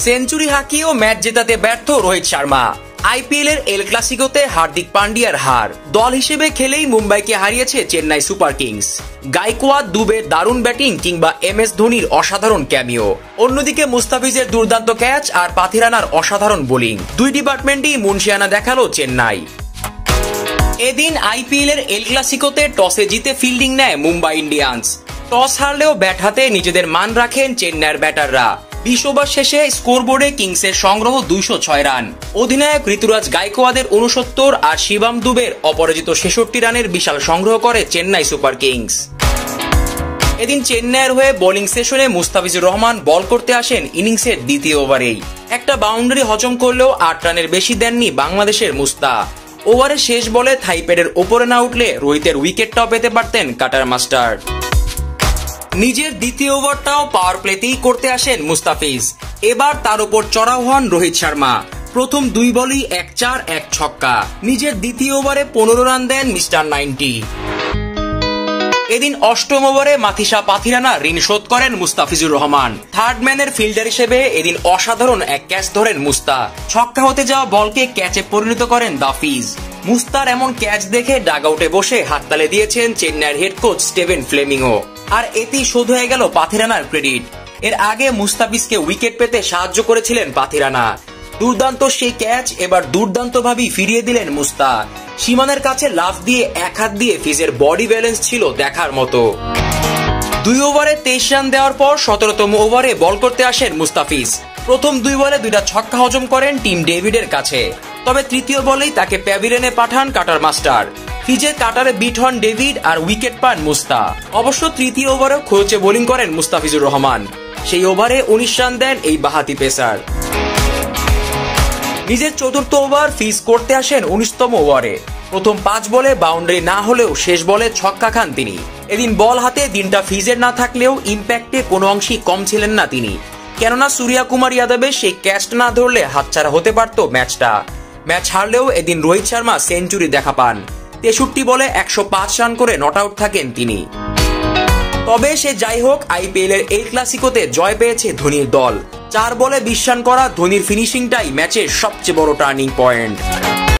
Century হাঁকিয়েও match জেতাতে ব্যর্থ Rohit Sharma. IPL এর এল ক্লাসিকোতে হার্দিক পান্ডিয়ার হার। দল হিসেবে খেলেই মুম্বাইকে হারিয়েছে চেন্নাই সুপার কিংস। গায়কোয়াদ, দুবের দারুণ ব্যাটিং কিংবা MS ধোনির অসাধারণ ক্যামিও। অন্যদিকে মুস্তাফিজের দুর্দান্ত ক্যাচ আর পাথিরানার অসাধারণ বোলিং, দুই ডিপার্টমেন্টই মুনশিয়ানা দেখালো চেন্নাই। এদিন আইপিএল এর এল ক্লাসিকোতে টসে জিতে ফিল্ডিং নেয় মুম্বাই ইন্ডিয়ান্স। টস হারলেও ব্যাট হাতে নিজেদের মান রাখেন চেন্নাইয়ের ব্যাটাররা। 20 ওভার শেষে স্কোরবোর্ডে কিংসের সংগ্রহ 206 রান। অধিনায়ক ঋতুরাজ গায়কোয়াদের 69 আর শিবম দুবের অপরাজিত 66 রানের বিশাল সংগ্রহ করে চেন্নাই সুপার কিংস। এদিন চেন্নাইয়ের হয়ে বোলিং সেশনে মুস্তাফিজুর রহমান বল করতে আসেন ইনিংসের দ্বিতীয় ওভারেই। একটা বাউন্ডারি হজম করলেও 8 রানের বেশি দেননি বাংলাদেশের মুস্তা। ওভারের শেষ বলে থাইপ্যাডের ওপরে না উঠলে রোহিতের উইকেটটাও পেতে পারতেন কাটার মাস্টার। নিজের দ্বিতীয় ওভারটাও পাওয়ার প্লেতেই করতে আসেন মুস্তাফিজ। এবার তার উপর চড়াও হন রোহিত শর্মা। প্রথম 2 বলই 1-4 1 ছক্কা। নিজের দ্বিতীয় ওভারে 15 রান দেন মিস্টার 90। এদিন অষ্টম ওভারে মাথিসা পাথিরানা ঋণ শোধ করেন মুস্তাফিজুর রহমান। থার্ড ম্যানের ফিল্ডার হিসেবে এদিন অসাধারণ এক ক্যাচ ধরেন মুস্তা। ছক্কা হতে যাওয়া বলকে ক্যাচে পরিণত করেন দাফিজ। মুস্তার এমন ক্যাচ দেখে ডাগআউটে বসে হাততালি দিয়েছেন চেন্নাইয়ের হেড কোচ স্টিভেন ফ্লেমিংও। আর এতেই শোধ হয়ে গেল পাথিরানার ক্রেডিট। এর আগে মুস্তাফিজকে উইকেট পেতে সাহায্য করেছিলেন পাথিরানা। দুর্দান্ত সেই ক্যাচ এবার দুর্দান্তভাবেই ফিরিয়ে দিলেন মুস্তা। সীমানের কাছে লাফ দিয়ে এক হাত দিয়ে ফিজের বডি ব্যালেন্স ছিল দেখার মতো। 2 ওভারে 23 রান দেওয়ার পর 17তম ওভারে বল করতে আসেন মুস্তাফিজ। প্রথম 2 বলে 2টা ছক্কা হজম করেন টিম ডেভিডের কাছে। তবে তৃতীয় বলেই তাকে প্যাভিলিয়নে পাঠান কাটার মাস্টার। ফিজের কাটারে বিট হন ডেভিড আর উইকেট পান মুস্তা। অবশ্য তৃতীয় ওভারেও খোঁচে বোলিং করেন মুস্তাফিজুর রহমান। সেই ওভারে 19 রান দেন এই বাহাতি পেসার। নিজের চতুর্থ ওভার ফিজ করতে আসেন 19তম ওভারে। প্রথম 5 বলে বাউন্ডারি না হলেও শেষ বলে ছক্কা খান তিনি। এদিন বল হাতে দিনটা ফিজের না থাকলেও ইম্প্যাক্টে কোনো অংশই কম ছিলেন না তিনি। কেননা সূর্যা কুমার যাদবের সেই ক্যাচটা না ধরলে হাতছাড়া হতে পারত ম্যাচটা। ম্যাচ হারলেও এদিন রোহিত শর্মা সেঞ্চুরি দেখা পান। 63 বলে 105 রান করে নট আউট থাকেন তিনি। তবে সে যাই হোক, আইপিএল এর এই ক্লাসিকোতে জয় পেয়েছে ধোনির দল। 4 বলে 20 রান করা ধোনির ফিনিশিংটাই ম্যাচের সবচেয়ে বড় টার্নিং পয়েন্ট।